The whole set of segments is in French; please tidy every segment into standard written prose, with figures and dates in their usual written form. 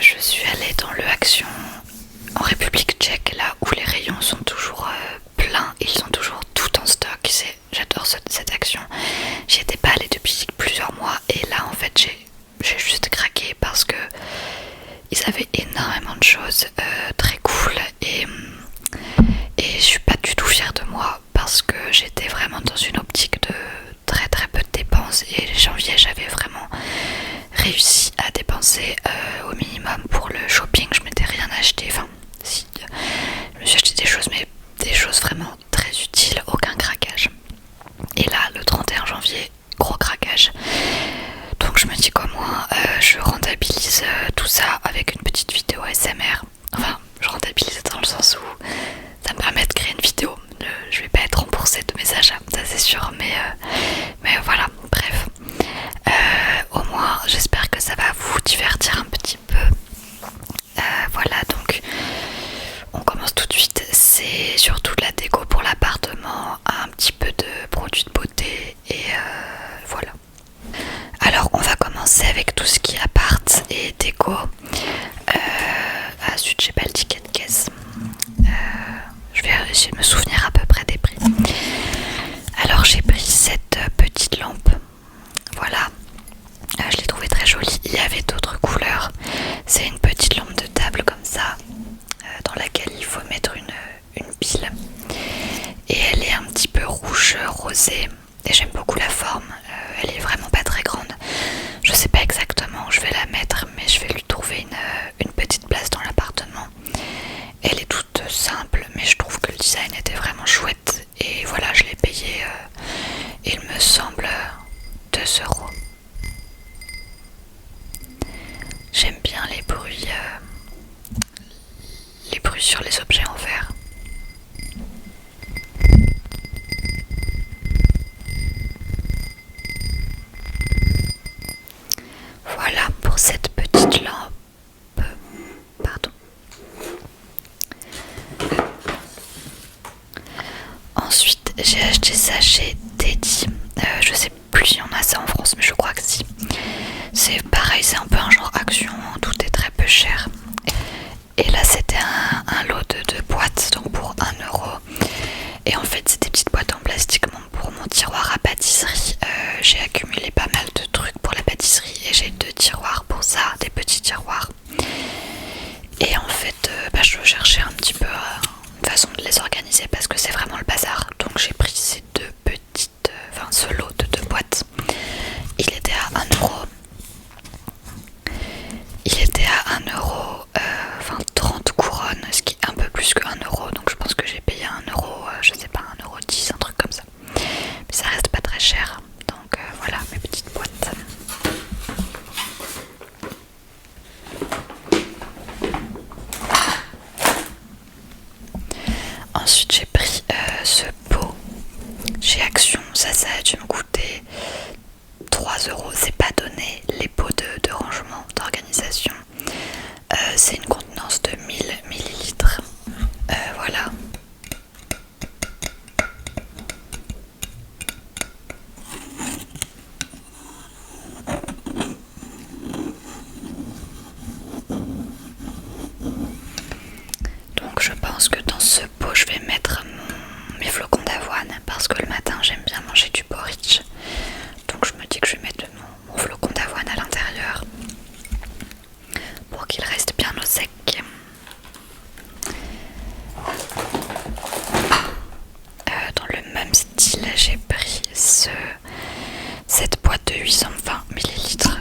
je suis allée dans le Action en République tchèque, là où les rayons sont toujours pleins, ils sont toujours tout en stock. J'adore cette Action. J'y étais pas allée depuis plusieurs mois et là en fait j'ai juste craqué parce que ils avaient énormément de choses très cool et je suis pas du tout fière de moi parce que j'étais vraiment dans une optique de très très peu de dépenses et janvier j'avais vraiment réussi à dépenser au minimum pour le shopping. Je m'étais rien acheté, enfin si, je me suis acheté des choses mais des choses vraiment très utiles, aucun craquage. Et là le 31 janvier, gros craquage. Donc je me dis qu'au moins je rentabilise tout ça avec une petite vidéo ASMR. Enfin je rentabilise dans le sens où ça me permet de créer une vidéo. Je vais pas être remboursée de mes achats, ça c'est sûr, mais voilà, bref. Au moins j'espère que ça va vous divertir un petit peu. Voilà, donc on commence tout de suite. C'est surtout de la déco pour l'appartement, un petit peu de produits de beauté et voilà. Alors on va commencer avec tout ce qui est appart et déco. Ah zut, j'ai pas le ticket de caisse. Je vais essayer de me souvenir à peu près des prix. Alors j'ai pris cette petite lampe. Voilà. Je l'ai trouvée très jolie. Il y avait d'autres couleurs. C'est une petite lampe de table comme ça, dans laquelle il faut mettre une pile. Et elle est un petit peu rouge rosée. Et j'aime beaucoup la forme. Elle est vraiment pas très grande. Je sais pas exactement où je vais la mettre, mais je vais lui trouver une petite place dans l'appartement. Elle est toute simple, mais je trouve que le design était vraiment chouette. Et voilà, je l'ai payé, il me semble, 2 €. J'aime bien les bruits sur les objets en verre. Voilà pour cette petite lampe. Pardon. Ensuite, j'ai acheté ça chez Teddy. Je sais plus si on a ça en France, mais je crois que si. C'est pareil, c'est un peu un genre Action, tout est très peu cher. Et là, c'était un lot de boîtes, donc pour 1 €. Et en fait, c'est des petites boîtes en plastique pour mon tiroir à pâtisserie. J'ai accumulé pas mal de trucs pour la pâtisserie et j'ai 2 tiroirs pour ça, des petits tiroirs. Et en fait, je cherchais un petit peu une façon de les organiser parce que c'est vraiment le bazar. Donc j'ai pris ces ce lot de 2 boîtes. Il était à 1 €. Il était à 1 €, 30 couronnes, ce qui est un peu plus que 1 €. Donc je pense que j'ai payé 1 €, je sais pas, 1,10 €, un truc comme ça. Mais ça reste pas très cher. Donc voilà mes petites boîtes. Ensuite j'ai pris ce pot chez Action. Ça a dû me coûter 3 €. C'est pas donné, les pots de rangement, d'organisation. C'est une contenance de 1000 millilitres. Voilà. Donc je pense que dans ce pot je vais mettre mes flocons d'avoine parce que le matin j'aime bien manger du porridge. Donc je me dis que je vais mettre mon flocon d'avoine à l'intérieur pour qu'il reste bien au sec. Dans le même style j'ai pris cette boîte de 820 millilitres.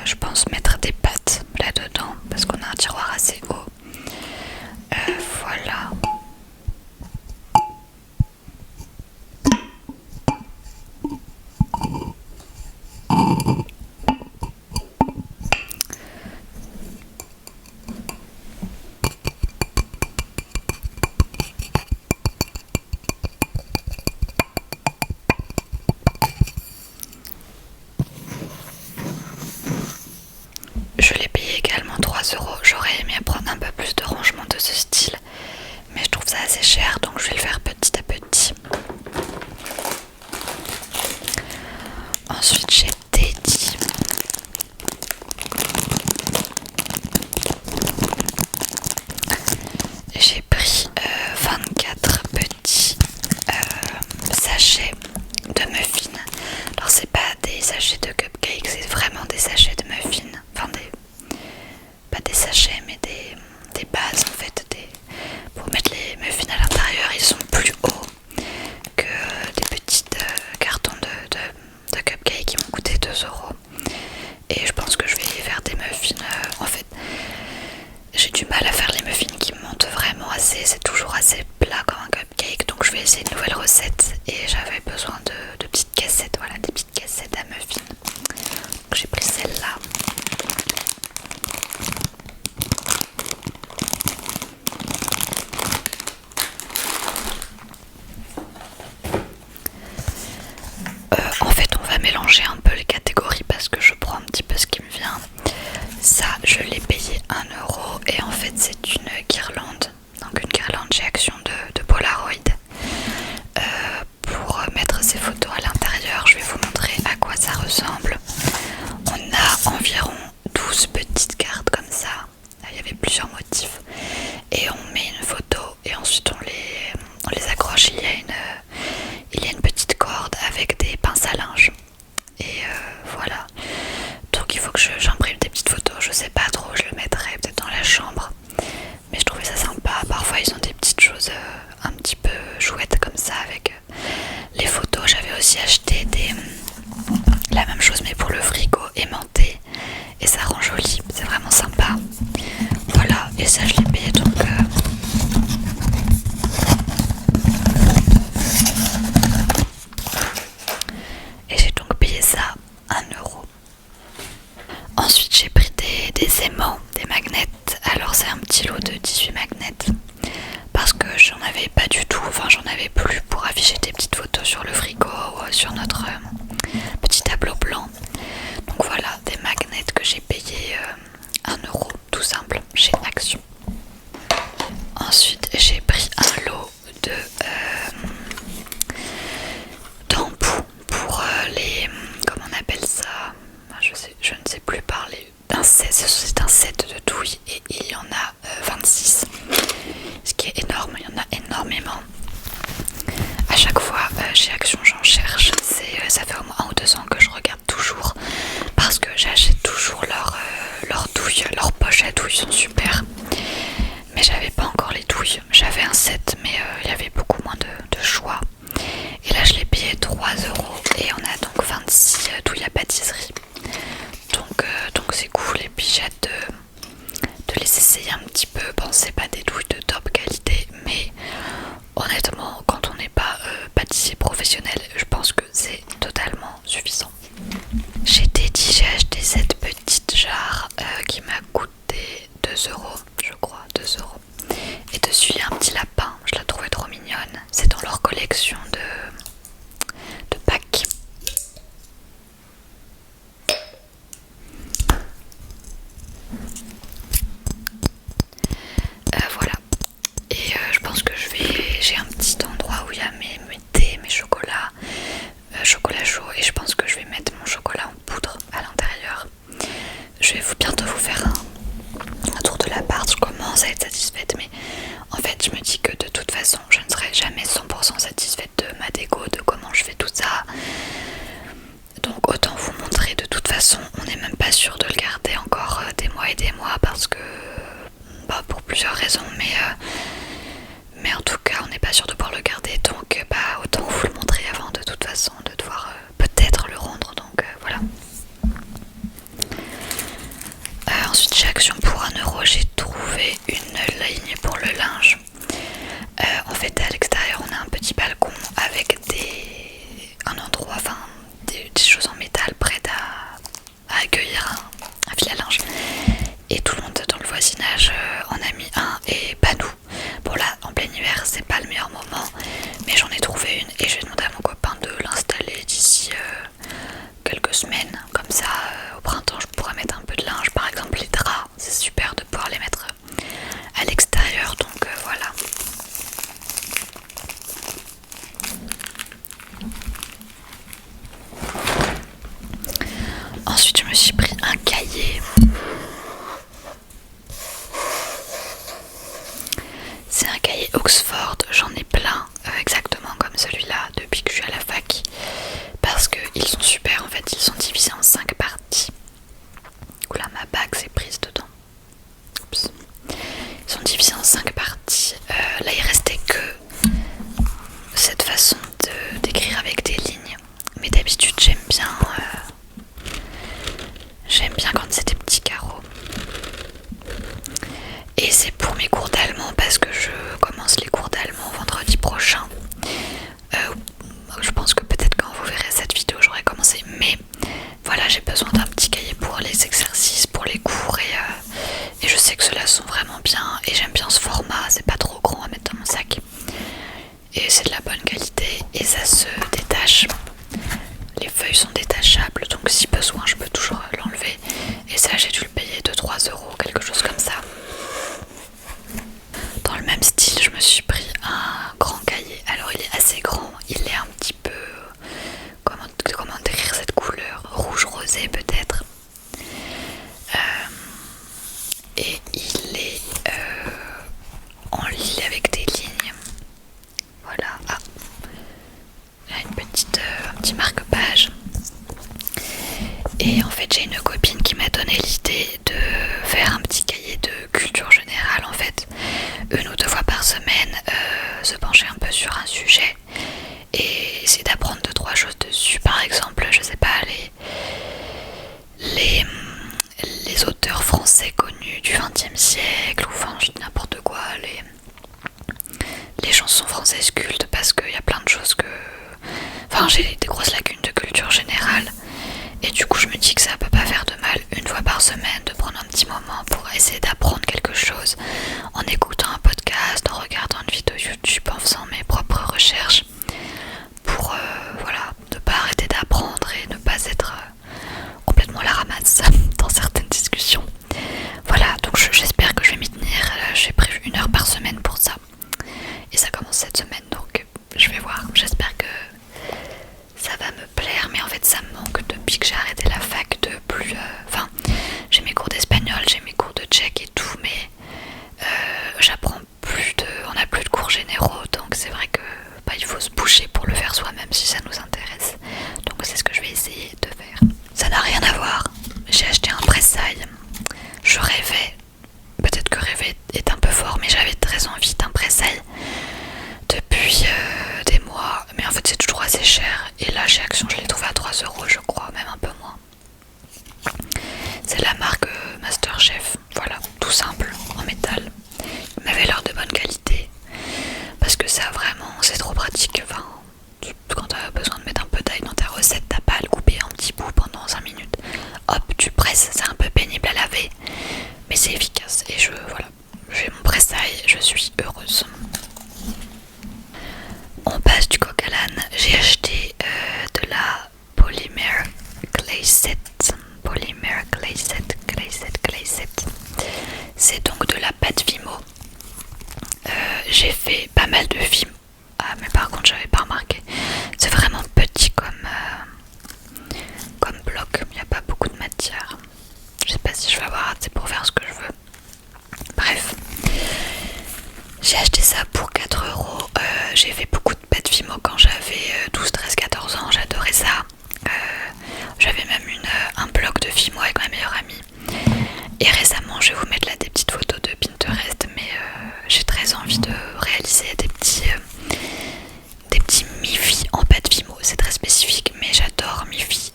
Je pense mettre des pâtes là-dedans parce qu'on a un tiroir assez haut. Voilà. Je l'ai payé également 3 €. J'aurais aimé prendre un peu plus de rangement de ce style, mais je trouve ça assez cher, donc je vais le faire petit à petit. Ensuite j'ai Teddy. En fait on va mélanger un peu les catégories parce que je prends un petit peu ce qui me vient. Ça je l'ai payé 1 € et en fait c'est une guirlande. Donc une guirlande chez Action de Polaroid. Pour mettre ces photos à l'intérieur, je vais vous montrer à quoi ça ressemble. On a environ 12 petites cartes comme ça. Il y avait plusieurs motifs. Et on met une photo et ensuite on les accroche. Il y a une petite corde avec des pinces à linge. Et voilà. Donc il faut que j'imprime des petites photos. Je sais pas trop, je le mettrai peut-être dans la chambre. Mais je trouvais ça sympa. Parfois ils ont des petites choses un petit peu chouettes comme ça avec les photos. J'avais aussi acheté la même chose mais pour le frigo aimanté. Et ça rend joli. C'est vraiment sympa. Voilà. Et ça je l'ai payé donc... Et j'ai donc payé ça 1 €. Ensuite j'ai pris des aimants, des magnets. Alors c'est un petit lot de 18 magnets. Parce que j'en avais pas du tout, enfin j'en avais plus pour afficher des petites photos sur le frigo ou sur notre petit tableau blanc. Donc voilà, des magnets que j'ai payé 1 € tout simple chez Action. Ensuite j'ai pris un lot de d'embouts pour les... comment on appelle ça, je ne sais plus parler. C'est un set de douilles et il y en a 26. Ce qui est énorme, il y en a énormément. À chaque fois chez Action j'en cherche. Ça fait au moins 1 ou 2 ans que je regarde toujours. Parce que j'achète toujours leurs douilles, leurs poches à douilles sont super. Mais j'avais pas encore les douilles. J'avais un set mais il y avait beaucoup moins de choix. Et là je l'ai payé 3 € et on a donc 26 douilles à pâtisserie. Donc c'est cool et puis j'ai hâte de les essayer un petit peu. Bon c'est pas des douilles de top qualité mais honnêtement quand on n'est pas pâtissier professionnel je pense que c'est totalement suffisant. Chez Teddy j'ai acheté cette petite jarre qui m'a coûté 2 € je crois, 2 €. Et dessus il y a un petit lapin, je la trouvais trop mignonne. C'est dans leur collection de Pâques. Voilà. Et je pense que j'ai un petit endroit où il y a mes thés, mes chocolats, chocolat chaud, et je pense que je vais mettre mon chocolat en poudre à l'intérieur. Je vais bientôt vous faire un tour de l'appart. Je commence à être satisfaite mais en fait je me dis que de toute façon je ne serai jamais 100% satisfaite de ma déco, de comment je fais tout ça. Donc autant vous montrer. De toute façon on n'est même pas sûr de le garder encore des mois et des mois parce que pour plusieurs raisons mais en tout cas on n'est pas sûr de pouvoir le garder, donc autant vous le montrer avant de toute façon de devoir peut-être le rendre, donc voilà. Ensuite chez Action pour 1 € j'ai trouvé une ligne pour le linge. En fait à l'extérieur on a un petit balcon avec un endroit, enfin des choses en métal prêtes à accueillir un fil à linge. Et tout le monde dans le voisinage en a mis un et pas nous. Bon là en plein hiver c'est pas le meilleur moment mais j'en ai trouvé une et je vais demander à mon copain de l'installer d'ici quelques semaines. Comme ça au printemps je pourrais mettre un peu de linge, par exemple les draps, c'est super de pouvoir les mettre à l'extérieur, donc voilà. Ensuite je me suis pris un cahier. C'est un cahier Oxford, j'en ai plein, exactement comme celui-là depuis que je suis à la fac. Parce qu'ils sont super, en fait ils sont divisés en 5 parties. Oula, ma bague s'est prise dedans. Oups. Ils sont divisés en 5 parties. Là il restait que cette façon d'écrire avec des lignes. Mais d'habitude j'aime bien quand c'est des petits carreaux. Et c'est pour mes cours d'allemand parce que je commence les cours d'allemand vendredi prochain. Je pense que peut-être quand vous verrez cette vidéo j'aurai commencé, mais voilà, j'ai besoin d'un petit cahier pour les exercices, pour les cours et je sais que ceux-là sont vraiment bien et j'aime bien ce format, c'est pas trop grand à mettre dans mon sac et c'est de la bonne qualité et ça se détache. il est en lit avec des lignes. Voilà. Ah, il y a un petit marque-page. Et en fait, j'ai une copine qui m'a donné l'idée de faire un petit cahier de culture générale, en fait, 1 ou 2 fois par semaine, se pencher un peu sur un sujet et essayer d'apprendre 2-3 choses dessus. Par exemple, je sais pas, les auteurs français connus du XXe siècle, ou enfin, je dis n'importe quoi, les chansons françaises cultes, parce qu'il y a plein de choses que... Enfin, j'ai des grosses lacunes de culture générale. Et du coup, je me dis que ça peut pas faire de mal 1 fois par semaine de prendre un petit moment pour essayer d'apprendre quelque chose en écoutant un podcast, en regardant une vidéo YouTube, en faisant mes propres recherches pour voilà, ne pas arrêter d'apprendre et ne pas être complètement la ramasse dans certaines discussions. Voilà, donc j'espère que je vais m'y tenir. J'ai prévu 1 heure par semaine pour ça. Et ça commence cette semaine, donc je vais voir. J'espère que ça va me plaire, mais en fait ça me manque depuis que j'ai arrêté la fac de plus... Enfin, j'ai mes cours d'espagnol, j'ai mes cours de tchèque et tout, mais j'apprends plus de... On n'a plus de cours généraux, donc c'est vrai que bah, il faut se bouger pour le faire soi-même si ça nous intéresse. Donc c'est ce que je vais essayer de faire. Ça n'a rien à voir. J'ai acheté un pressail. Je rêvais, peut-être que rêver est un peu fort, mais j'avais très envie d'un pressail depuis des mois, mais en fait c'est toujours assez cher, et là chez Action je l'ai trouvé à 3 € je crois, même un peu moins. C'est la marque Masterchef, voilà, tout simple, en métal. Il m'avait l'air de bonne qualité, parce que ça vraiment, c'est trop pratique. Enfin, quand t'as besoin de mettre un peu d'ail dans ta recette, t'as pas à le couper en petits bouts pendant 5 minutes. Hop, tu presses, c'est un peu pénible à laver, mais c'est efficace, et voilà, j'ai mon pressail, je suis heureuse. On passe du coq à l'âne. J'ai acheté de la Polymer Glaze. Polymer Glaze. C'est donc de la pâte Vimo. J'ai fait pas mal de films. Ah, mais par contre, j'avais pas remarqué. C'est vraiment petit comme bloc. Il n'y a pas beaucoup de matière. Je sais pas si je vais avoir assez pour faire ce que je veux. Bref. J'ai acheté ça pour 4 €. J'ai fait beaucoup de pâte Vimo quand j'avais 12, 13, 14 ans. J'adorais ça. J'avais même un blog de Vimo avec ma meilleure amie. Et récemment, je vais vous mettre là des petites photos de Pinterest. Mais j'ai très envie de réaliser des petits mi-fi en pâte Vimo. C'est très spécifique, mais j'adore mi-fi.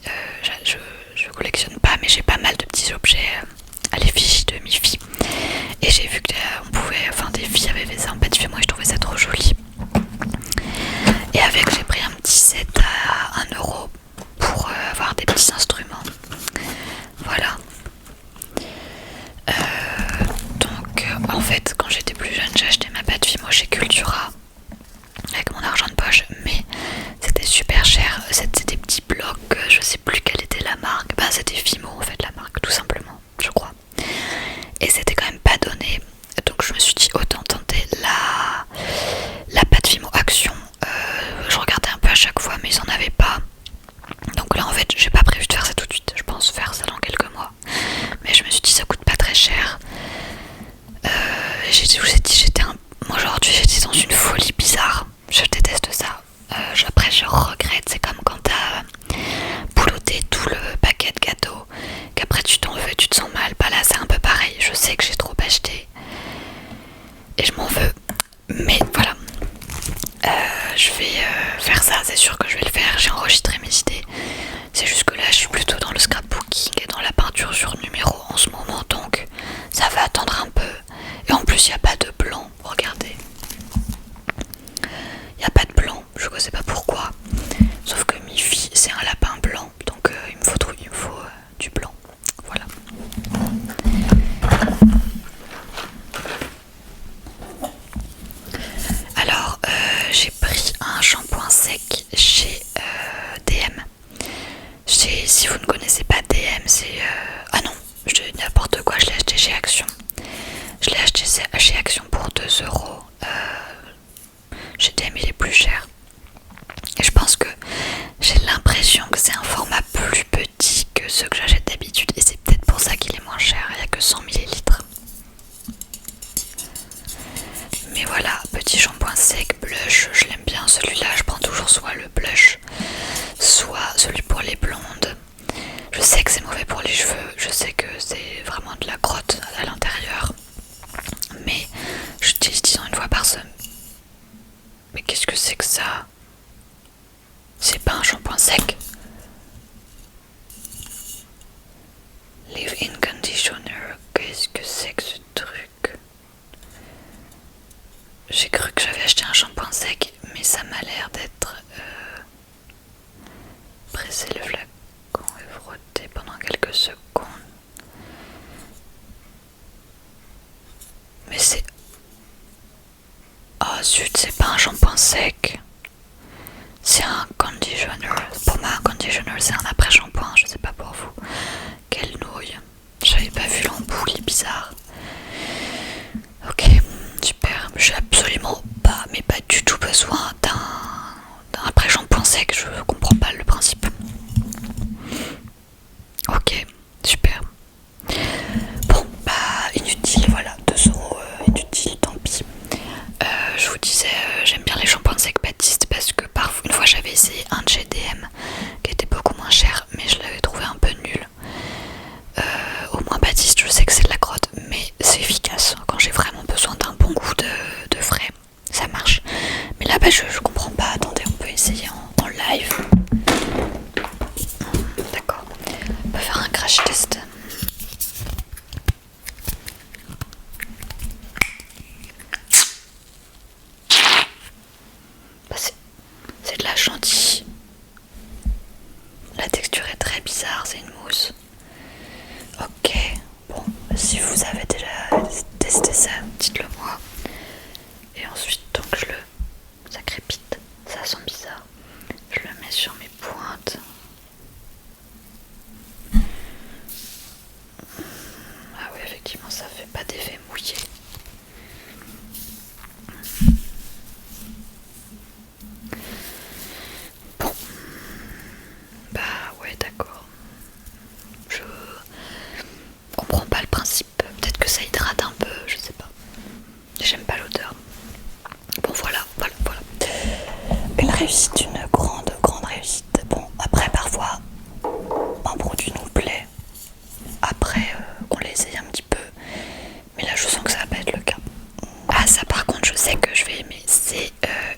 Je collectionne pas, mais j'ai pas mal de petits objets à l'effigie de mi-fi. Et j'ai vu que des filles avaient fait ça en pâte Vimo et je trouvais ça trop joli. Et avec, j'ai pris un petit set à 1 € pour avoir des petits instruments. Voilà. Donc en fait, quand j'étais plus jeune, j'ai acheté ma pâte Vimo chez Cultura avec mon argent de poche, mais c'était super cher. C'était des petits blocs, je sais plus quelle était la marque. Bah c'était Vimo en fait, la marque, tout simplement, je crois. Et c'était quand même pas donné. Donc je me suis dit autant tenter la pâte Vimo Action. Je regardais un peu à chaque fois, mais ils en avaient pas. Donc là en fait j'ai pas prévu de faire ça tout de suite. Je pense faire ça dans quelques mois. Mais je me suis dit ça coûte pas très cher. Je vous ai dit, moi aujourd'hui j'étais dans une folie bizarre. Je déteste ça. Après je regrette. C'est comme quand t'as bouloté tout le paquet de gâteaux, qu'après tu t'en veux, tu te sens mal. Bah là c'est un peu pareil. Je sais que j'ai trop acheté et je m'en veux. Mais voilà. Je vais faire ça, c'est sûr que je vais le faire. J'ai enregistré mes idées. C'est juste que là je suis plutôt dans le scrapbooking et dans la peinture sur numéro en ce moment, donc ça va attendre un peu. Et en plus il n'y a pas de blanc, regardez. Il n'y a pas de blanc, je ne sais pas pourquoi. Sauf que mi-fi c'est un lapin blanc, donc il me faut du blanc. Voilà. Alors j'ai pris un shampoing sec chez DM. Si vous ne connaissez pas DM, c'est... Ah non, je dis n'importe quoi, je l'ai acheté chez Action. Je l'ai acheté chez Action pour 2 €. Chez DM il est plus cher. Et je pense que j'ai l'impression que c'est un format plus petit que ceux que j'achète d'habitude. Et c'est peut-être pour ça qu'il est moins cher, il n'y a que 100 ml. mais c'est... Oh zut, c'est pas un shampoing sec. C'est un conditioner. Pour moi, un conditioner, c'est un après-shampoing. Je sais pas pour vous. Quelle nouille. J'avais pas vu l'embout, il est bizarre. Ok, super. J'ai absolument pas, mais pas du tout besoin d'un après-shampoing sec. Je comprends pas le principe. Ok, super. Bon, bah, inutile, voilà. 2 € inutile, tant pis. Je vous disais, j'aime bien les shampoings secs Baptiste parce que parfois, une fois j'avais essayé un de chez DM qui était beaucoup moins cher, mais je l'avais trouvé un peu nul. Au moins Baptiste, je sais que c'est de la crotte, mais c'est efficace. Quand j'ai vraiment besoin d'un bon goût de frais, ça marche. Mais là, bah, je comprends pas. Attendez, on peut essayer en live. D'accord. On peut faire un crash test. Bah, c'est de la chantilly. La texture est très bizarre, c'est une mousse. Ok, bon, si vous avez déjà testé ça, dites-le moi. Et ensuite, donc ça crépite, ça sent bizarre. Je le mets sur mes pointes. Ah oui, effectivement, ça fait pas d'effet mouillé. Bon, bah ouais, d'accord. Je comprends pas le principe. Peut-être que ça hydrate un peu, je sais pas. J'aime pas l'odeur. Bon, voilà. Une réussite, une grande réussite. Bon, après, parfois, un produit nous plaît. Après, on l'essaye un petit peu. Mais là, je sens que ça va pas être le cas. Ah, ça, par contre, je sais que je vais aimer. C'est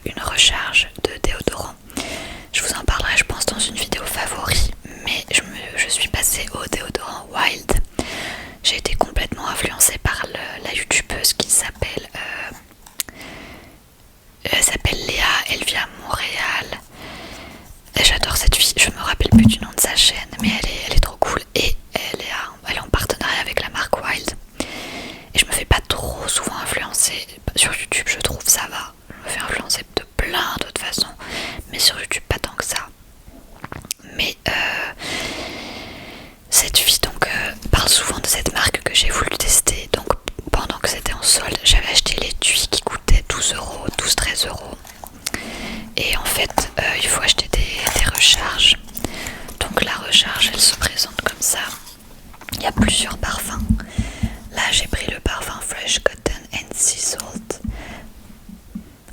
une recharge de déodorant. Je vous en parlerai, je pense, dans une vidéo favori. Mais je suis passée au déodorant Wild. J'ai été complètement influencée par la youtubeuse qui s'appelle Léa, elle vit à Montréal. Et j'adore cette fille, je me rappelle plus du nom de sa chaîne, mais elle est trop cool et elle est en partenariat avec la marque Wild. Et je me fais pas trop souvent influencer. Sur YouTube, je trouve ça va. Je me fais influencer de plein d'autres façons, mais sur YouTube, pas tant que ça. Mais cette fille donc parle souvent de cette marque que j'ai voulu tester. Donc pendant que c'était en solde, j'avais acheté l'étui qui coûtait 12€, 12-13€. Et en fait, il faut acheter des recharges. Donc la recharge, elle se présente comme ça. Il y a plusieurs parfums. Là, j'ai pris le parfum Fresh Cotton and Sea Salt.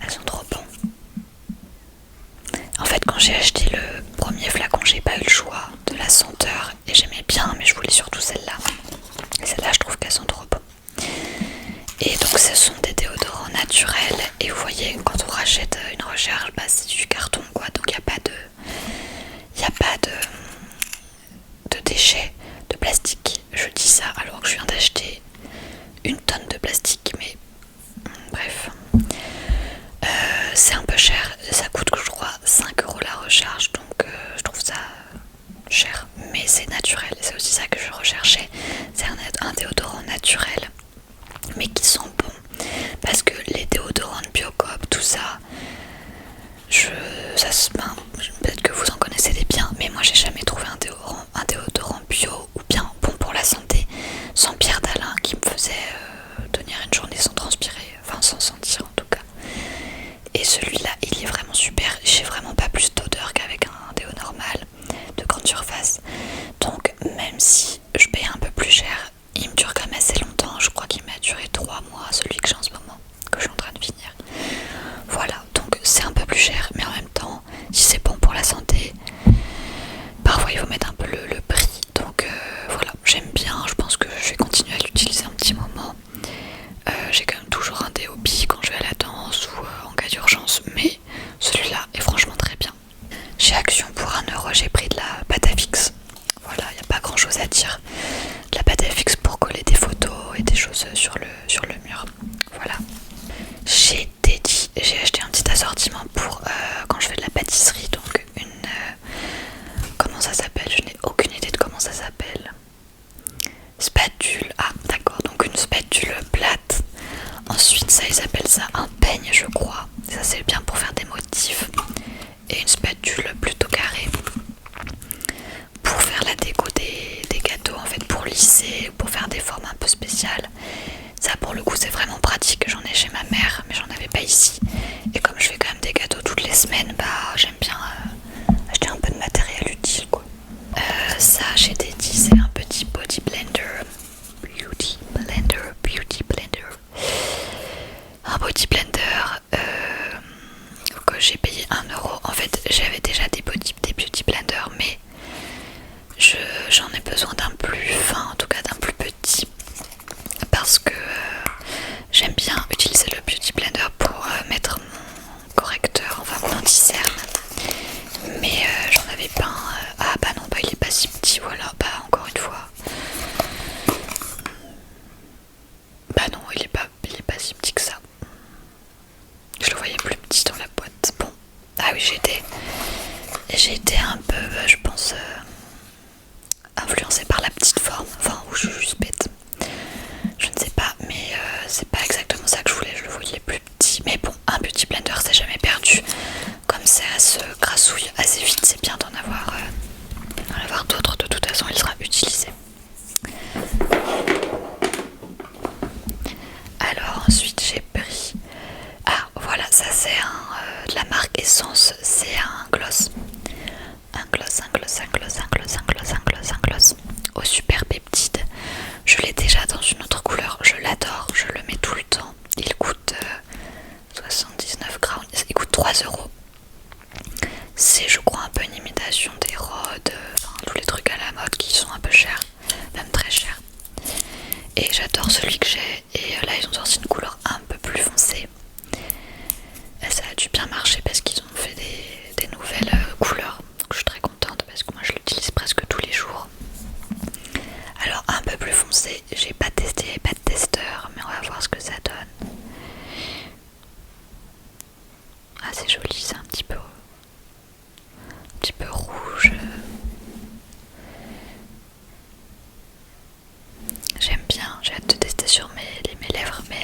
Elles sont trop bonnes. En fait, quand j'ai acheté le premier flacon, j'ai pas eu le choix de la senteur. Et j'aimais bien, mais je voulais surtout celle-là. Et celle-là, je trouve qu'elles sont trop bonnes. Et donc, ce sont des déodorants naturels. Et vous voyez, quand on rachète une recharge, bah, c'est du carton, quoi. Donc, il n'y a pas de déchets, de plastique. Je dis ça alors que je viens d'acheter une tonne de plastique, mais bref. C'est un peu cher, ça coûte je crois 5€ la recharge, donc je trouve ça cher, mais c'est naturel, c'est aussi ça que je recherchais. C'est un déodorant naturel, mais qui sent bon, parce que les déodorants de Biocoop, tout ça, peut-être que vous en connaissez des biens, mais moi j'ai jamais trouvé un déodorant bio ou bien bon pour la santé, sans Pierre d'Alain qui me faisait tenir une journée sans transpirer, enfin sans sentir en tout cas. Et celui-là, il est vraiment super. J'ai vraiment pas plus d'odeur qu'avec un déo normal de grande surface. Donc même si je paye un peu plus cher, il me dure quand même assez longtemps. Je crois qu'il m'a duré 3 mois, celui que j'ai en ce moment, que je suis en train de finir. Voilà, donc c'est un peu plus cher, mais en même temps, si c'est bon pour la santé, parfois il faut mettre un peu le prix. Donc voilà, j'aime bien. Je pense que je vais continuer à l'utiliser un petit moment. J'ai quand même toujours un DOP quand je vais à la danse ou en cas d'urgence, mais celui-là est franchement très bien. Chez Action pour 1€, j'ai pris de la pâte à fixe. Voilà, il n'y a pas grand chose à dire. De la pâte à fixe pour coller des photos et des choses sur le mur. Voilà. Chez Teddy, j'ai acheté un petit assortiment pour quand je fais de la pâtisserie. Donc comment ça s'appelle? Je n'ai aucune idée de comment ça s'appelle. Spatule. Ah d'accord, donc une spatule plate Ensuite ça ils appellent ça un peigne je crois. Ça c'est bien pour faire des motifs. Et une spatule plutôt carrée pour faire la déco des gâteaux en fait, pour lisser, pour faire des formes un peu spéciales. Ça pour le coup c'est vraiment pratique, j'en ai chez ma mère mais j'en avais pas ici. Et comme je fais quand même des gâteaux toutes les semaines, bah j'aime bien acheter un peu de matériel utile quoi. Ça j'ai dit c'est un petit body blender. Beauty blender. Un body blender que j'ai payé 1€. En fait j'avais déjà des beauty blenders mais j'en ai besoin d'un plus fin, en tout cas d'un plus petit, parce que j'aime bien utiliser le beauty blender pour mettre mon correcteur, enfin mon anti-cerne, mais j'en avais pas un. Ah bah non, bah il est pas si petit, voilà, bah encore une fois. Bah non, il est pas si petit que ça. Je le voyais plus petit dans la boîte. Bon, ah oui, j'ai été un peu, je pense, influencée par la petite forme, enfin, ou je suis juste bête. Je ne sais pas, mais c'est pas exactement ça que je voulais, je le voulais plus petit. Mais bon, un beauty blender c'est jamais perdu. Comme ça se grassouille assez vite, c'est bien d'en avoir d'autres. De toute façon, il sera utilisé. Alors ensuite j'ai pris... Ah voilà, ça c'est de la marque Essence, c'est un gloss. Un gloss au super peptide. Je l'ai déjà dans une autre couleur, je l'adore, je le mets tout le temps. Il coûte 79 grammes, il coûte 3€. C'est je crois un peu une imitation des Rhodes, enfin, tous les trucs à la mode qui sont un peu chers, même très chers. Et j'adore celui que j'ai, et là ils ont sorti une couleur un peu plus foncée. Et ça a dû bien marcher parce qu'ils ont fait des nouvelles couleurs. Donc je suis très contente parce que moi je l'utilise presque tous les jours. Alors un peu plus foncé, j'ai pas testé, pas de testeur, mais on va voir ce que ça donne. Ah c'est joli, c'est un petit peu rouge. J'aime bien, j'ai hâte de tester sur mes lèvres, mais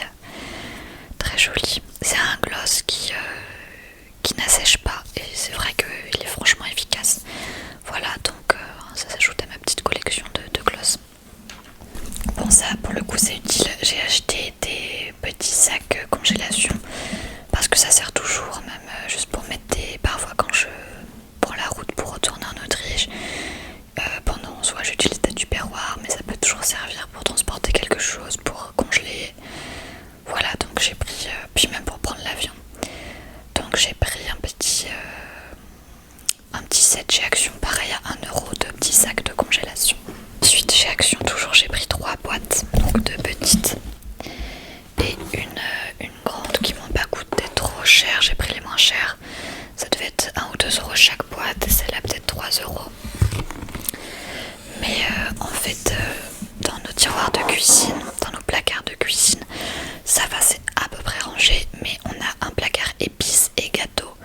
très joli. C'est un gloss qui n'assèche pas et c'est vrai qu'il est franchement efficace. Voilà, donc ça s'ajoute à ma petite collection de gloss. Bon ça pour le coup c'est utile, j'ai acheté des petits sacs congélation parce que ça sert toujours, même juste pour mettre parfois quand je prends la route pour retourner en Autriche, pendant soit j'utilise des tupperwares mais ça peut toujours servir pour transporter quelque chose, pour congeler. Voilà, donc j'ai pris, puis même pour prendre l'avion, donc j'ai pris un petit set chez Action, pareil à 1€, de petits sacs de congélation. Ensuite chez Action toujours j'ai pris 3 boîtes, donc 2 petites et une grande qui m'ont pas coûté trop cher, j'ai pris les moins chères. Ça devait être 1 ou 2€ chaque boîte et celle-là peut-être 3€. Mais en fait dans nos tiroirs de cuisine, dans nos placards de cuisine, ça va, c'est à peu près rangé, mais on a un placard épices et gâteaux.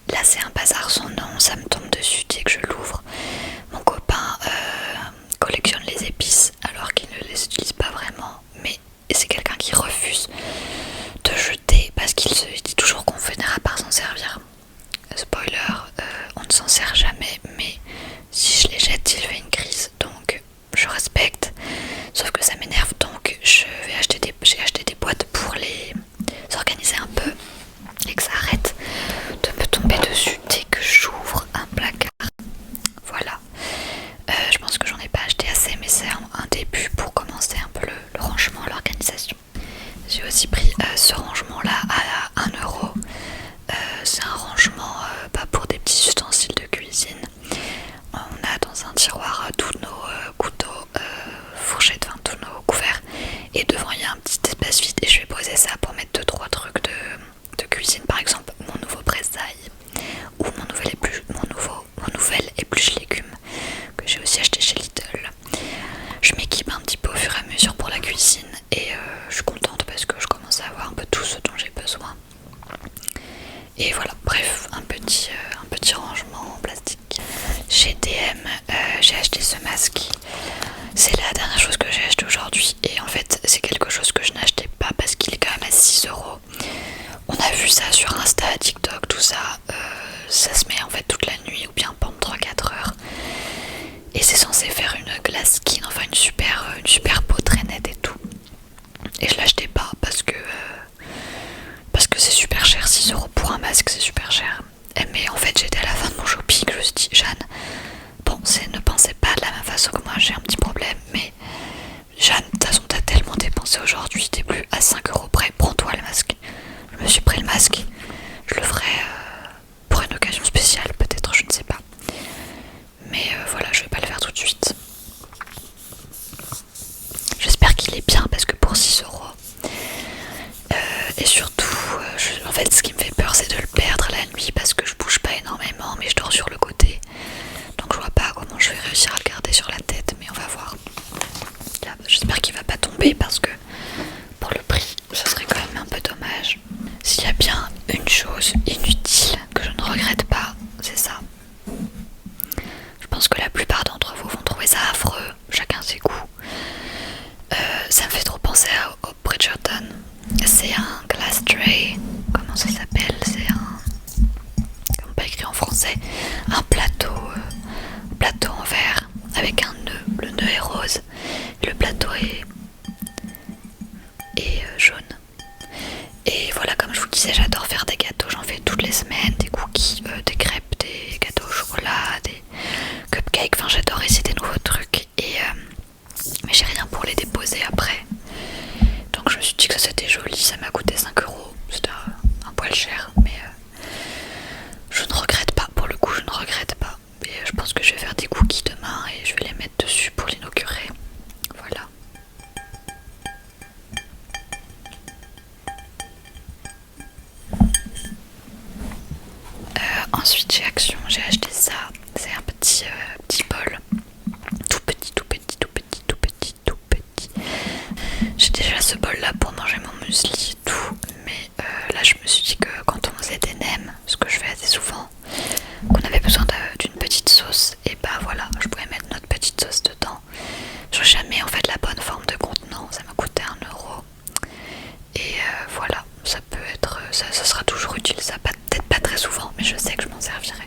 Là c'est un bazar sans nom, ça me tombe dessus dès que je l'ouvre. Mon copain collectionne les épices alors qu'il ne les utilise pas vraiment, mais c'est quelqu'un qui refuse de jeter parce qu'il se dit toujours qu'on finira par s'en servir. Spoiler, on ne s'en sert jamais, mais si je les jette, il fait une crise, donc je respecte. Sauf que ça m'énerve, donc j'ai acheté des boîtes pour les organiser un peu et que ça arrête de me tomber dessus dès que j'ouvre un placard. Voilà. Je pense que j'en ai pas acheté assez, mais c'est un début pour commencer un peu le rangement, l'organisation. J'ai aussi pris ce rangement là à 1€. C'est un rangement pour des petits ustensiles de cuisine. On a dans un tiroir tous nos couteaux, fourchettes, enfin tous nos couverts, et devant il y a un petit espace vide et je vais poser ça pour mettre 2-3 trucs de cuisine, par exemple mon nouveau presse-ail ou mon nouvel épluche légumes que j'ai aussi acheté chez Lidl. Je m'équipe un petit peu au fur et à mesure pour la cuisine et je suis contente parce que je commence à avoir un peu tout ce dont j'ai besoin. Et voilà, bref, un petit rangement en plastique. Chez DM, j'ai acheté ce masque. C'est la dernière chose que j'ai acheté aujourd'hui. Et en fait, c'est quelque chose que je n'achetais pas parce qu'il est quand même à 6 et je l'achetais pas parce que c'est super cher, 6 € pour un masque c'est super cher. Mais en fait j'étais à la fin de mon shopping, je me suis dit Jeanne, bon ne pensez pas de la même façon que moi, j'ai un petit problème, mais Jeanne, de toute façon t'as tellement dépensé aujourd'hui, t'es plus à 5 € près, prends-toi le masque. Je me suis pris le masque, je le ferai pour une occasion spéciale peut-être, je ne sais pas. Mais voilà, je vais pas le faire tout de suite. J'espère qu'il est bien parce que pour 6 €. Et surtout, en fait ce qui me fait peur c'est de le perdre la nuit parce que je bouge pas énormément mais je dors sur le côté. Donc je vois pas comment je vais réussir à le garder sur la tête, mais on va voir. Là, j'espère qu'il va pas tomber parce que pour le prix, ça serait quand même un peu dommage. S'il y a bien une chose inutile que je ne regrette pas, c'est ça. Je pense que la plupart d'entre vous vont trouver ça affreux, chacun ses goûts. Ça me fait trop penser au Bridgerton. C'est un glass tray, comment ça s'appelle? C'est un... comment pas écrit en français? Un plateau en verre avec un nœud. Le nœud est rose, le plateau est jaune. Et voilà, comme je vous disais, j'adore faire des gâteaux, j'en fais toutes les semaines, des cookies, des crêpes, des gâteaux au chocolat, des cupcakes, enfin j'adore essayer des nouveaux trucs. Mais j'ai rien pour les déposer après. Donc je me suis dit que c'était joli, ça m'a coûté 5 €, c'était un poil cher, mais je ne regrette pas, pour le coup je ne regrette pas. Et je pense que je vais faire des cookies demain et je vais les mettre dessus pour l'inaugurer. Voilà. Ensuite chez Action, j'ai acheté ça. C'est un petit bol. Tout petit, tout petit, tout petit, tout petit, tout petit. J'ai déjà ce bol là pour manger mon muesli et tout. Mais là je me suis dit que quand on faisait des nems, ce que je fais assez souvent, qu'on avait besoin d'une petite sauce. Et bah voilà, je pouvais mettre notre petite sauce dedans. Je n'ai jamais en fait la bonne forme de contenant. Ça m'a coûté 1 €. Et voilà, ça peut être, ça sera toujours utile, ça peut-être pas très souvent, mais je sais que je m'en servirai.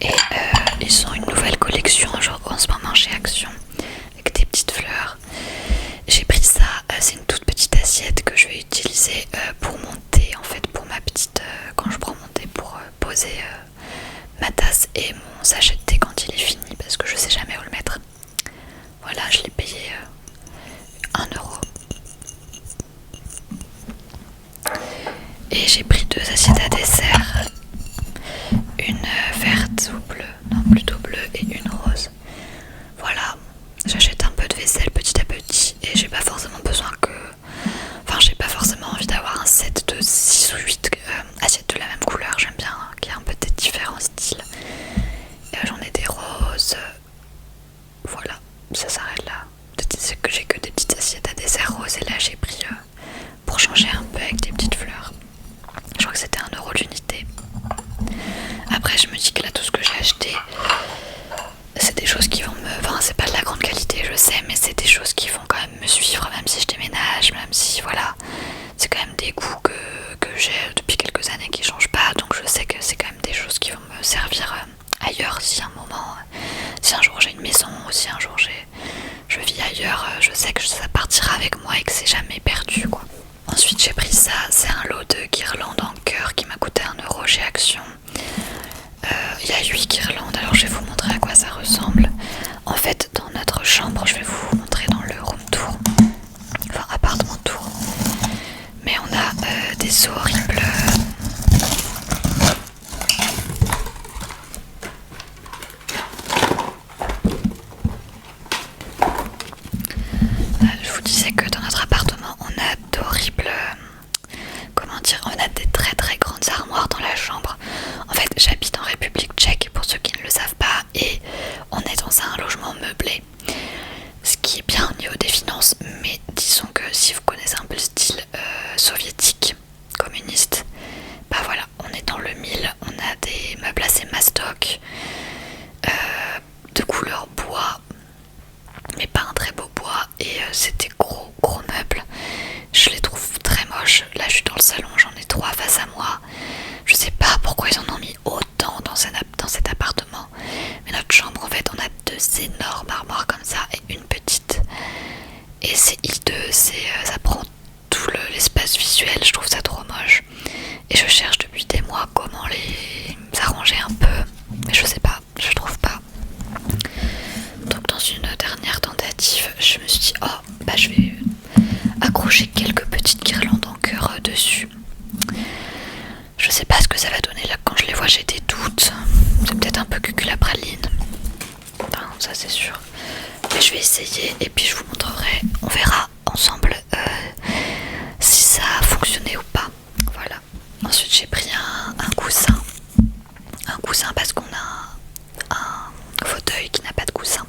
Et ils ont une nouvelle collection genre, en ce moment chez Action, avec des petites fleurs. J'ai pris ça, c'est une toute petite assiette que je vais utiliser pour monter, en fait, pour ma petite, quand je prends mon thé, pour poser ma tasse et mon sachet de thé quand il est fini, parce que je sais jamais où le mettre. Voilà, je l'ai payé 1 €. Et j'ai pris 2 assiettes à dessert, une verte ou bleue, non plutôt bleue, et une rose. Voilà, j'achète un peu de vaisselle petit à petit et j'ai pas forcément besoin que... Enfin j'ai pas forcément envie d'avoir un set de 6 ou 8 assiettes de la même couleur, j'aime bien qu'il y ait un peu des différents styles. J'en ai des roses, voilà, ça s'arrête là. C'est que j'ai que des petites assiettes à dessert roses et là j'ai pris pour changer un peu avec des petites fleurs. Je crois que c'était 1 € l'unité. Après je me dis que là tout ce que j'ai acheté, c'est des choses qui vont me... Enfin c'est pas de la grande qualité je sais, mais c'est des choses qui vont quand même me suivre même si je déménage, même si voilà. C'est quand même des goûts que j'ai depuis quelques années qui changent pas, donc je sais que c'est quand même des choses qui vont me servir ailleurs si un moment, si un jour j'ai une maison ou si un jour je vis ailleurs, je sais que ça partira avec moi et que c'est jamais perdu quoi. Ensuite j'ai pris ça, c'est un lot de guirlandes en cœur qui m'a coûté 1 € chez Action. Il y a 8 guirlandes, alors je vais vous montrer à quoi ça ressemble. En fait dans notre chambre, je vais vous montrer dans le room tour, enfin appartement tour. Mais on a des horribles... Je vous disais que dans notre appartement, on a d'horribles... Comment dire? On a des très très grandes armoires dans la chambre. En fait, j'habite en République tchèque, pour ceux qui ne le savent pas, et on est dans un logement meublé. Ce qui est bien au niveau des finances, mais disons que si vous connaissez un peu le style soviétique, communiste, accrocher quelques petites guirlandes en cœur dessus. Je sais pas ce que ça va donner là, quand je les vois j'ai des doutes. C'est peut-être un peu cuculapraline. Enfin, ça c'est sûr. Mais je vais essayer et puis je vous montrerai. On verra ensemble si ça a fonctionné ou pas. Voilà. Ensuite j'ai pris un coussin. Un coussin parce qu'on a un fauteuil qui n'a pas de coussin.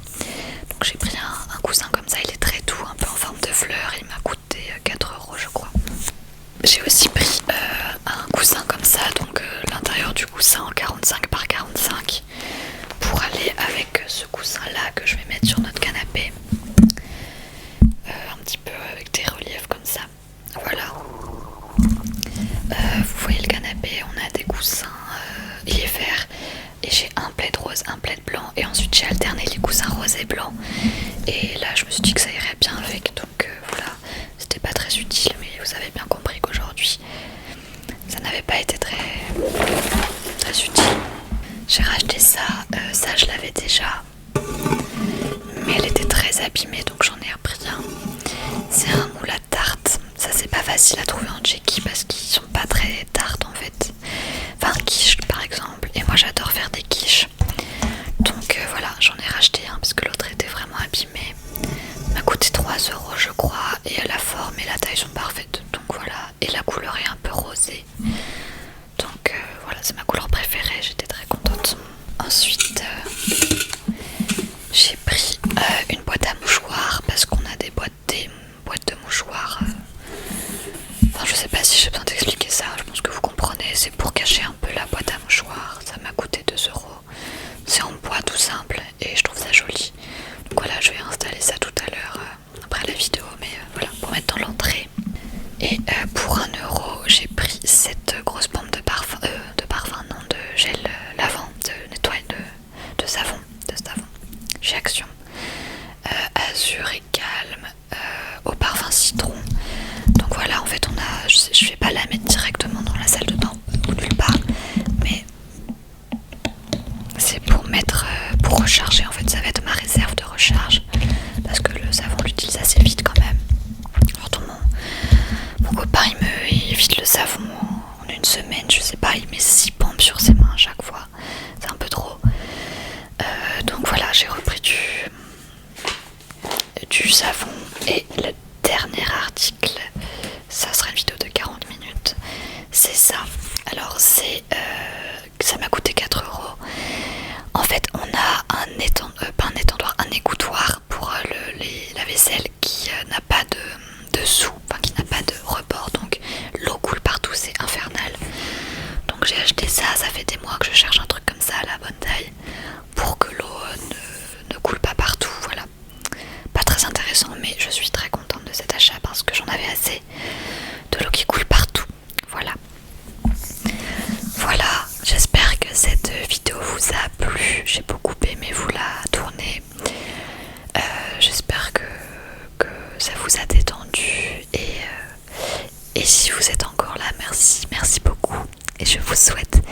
Donc j'ai pris un coussin comme ça, il est très doux, un peu en forme de fleur. Il m'a coûté 4 € je crois. J'ai aussi pris un coussin comme ça, donc l'intérieur du coussin en 45 par 45 pour aller avec ce coussin là que je vais mettre sur notre canapé. Un petit peu avec des reliefs comme ça. Voilà. Vous voyez le canapé, on a des coussins, il est vert et j'ai un plaid rose, un plaid blanc et ensuite j'ai alterné les coussins rose et blanc et là je me suis dit que ça irait bien avec, donc voilà, c'était pas très utile mais vous avez bien compris qu'aujourd'hui ça n'avait pas été très utile. J'ai racheté ça, ça je l'avais déjà mais elle était très abîmée donc j'en ai repris un. C'est un moule à tarte, ça c'est pas facile à trouver en Tchéquie parce qu'ils sont pas très tartes en fait. Enfin quiche par exemple, et moi j'adore faire des quiches. Donc voilà, j'en ai racheté un parce que l'autre était vraiment abîmé. Il m'a coûté 3 € je crois et la forme et la taille sont parfaites. Donc voilà, et la couleur est un peu rosée. Donc voilà, c'est ma couleur préférée, j'étais très contente. Ensuite j'ai pris une boîte à mouchoirs parce qu'on a des boîtes de mouchoirs. Enfin je sais pas si j'ai besoin d'expliquer ça, je pense que vous comprenez, c'est pour cacher un peu la boîte à mouchoirs. Ça m'a coûté 2 €. C'est en bois tout simple et je trouve ça joli. Donc voilà, je vais installer ça tout à l'heure après la vidéo, mais voilà, pour mettre dans l'entrée. Et pour 1 € j'ai pris cette grosse pompe de parfum, non, de gel lavant, de nettoyage de savon, chez Action. Azur et calme, au parfum citron. Donc voilà, en fait je vais pas la mettre directement dans la salle de bain ou nulle part, mais c'est pour mettre, pour recharger en fait, ça va être ma réserve de recharge parce que le savon l'utilise assez vite quand même. Surtout mon copain il vide le savon en une semaine, je sais pas, il met 6 pompes sur ses mains à chaque fois, c'est un peu trop. Donc voilà, j'ai repris du savon et le dernier article, ça sera une vidéo de 40 minutes, c'est ça. Alors ça m'a coûté 4 €. En fait on a un égouttoir pour la vaisselle qui n'a pas de dessous, enfin qui n'a pas de rebord, donc l'eau coule partout, c'est infernal. Donc j'ai acheté ça, ça fait des mois que je cherche un truc comme ça à la bonne taille pour que l'eau ne coule pas partout, voilà. Pas très intéressant mais je suis très contente de cet achat parce que j'en avais assez de l'eau qui coule partout, voilà. Voilà, j'espère que cette vidéo vous a plu, j'ai beaucoup aimé vous la tourner. J'espère que ça vous a détendu et si vous êtes encore là, merci beaucoup et je vous souhaite